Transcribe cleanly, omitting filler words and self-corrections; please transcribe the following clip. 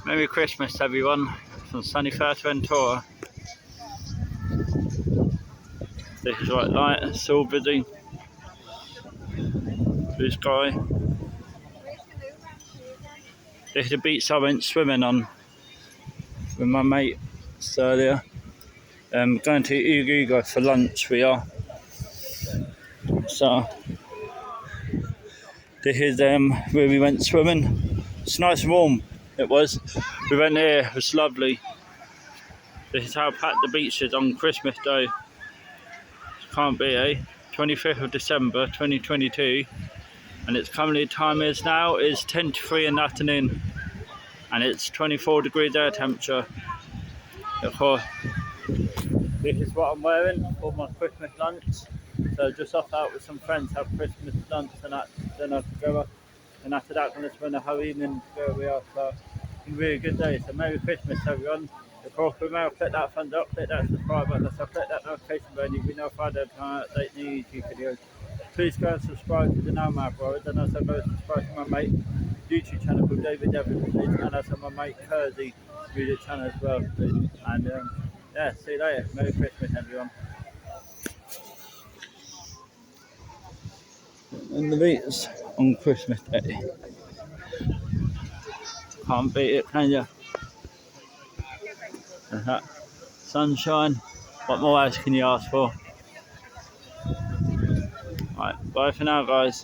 Merry Christmas everyone from sunny Fuerteventura. This is white light, it's all busy. Blue sky. This is the beach I went swimming on with my mate earlier. Going to Uruguay for lunch we are. So this is where we went swimming. It's nice and warm, it was. We went there, it was lovely. This is how packed the beach is on Christmas Day. Can't be, eh? 25th of December 2022, and its currently time is now is 10 to 3 in the afternoon, and it's 24 degrees air temperature. Of course, this is what I'm wearing for my Christmas lunch. So just off out with some friends, have Christmas lunch and that, then I'll go. And after that, I'm going to spend the whole evening where we are. So it's a really good day. So Merry Christmas, everyone. Of course, remember, click that thumbs up, click that subscribe button, so click that notification bell, you'll be notified every time I update new YouTube videos. Please go and subscribe to the Nomad Brothers, and also go and subscribe to my mate YouTube channel called David Evans, please, and also my mate Kersey music channel as well, please. And yeah, see you later. Merry Christmas, everyone. And the beats on Christmas Day. Can't beat it, can you? That sunshine. What more else can you ask for? Right, bye for now, guys.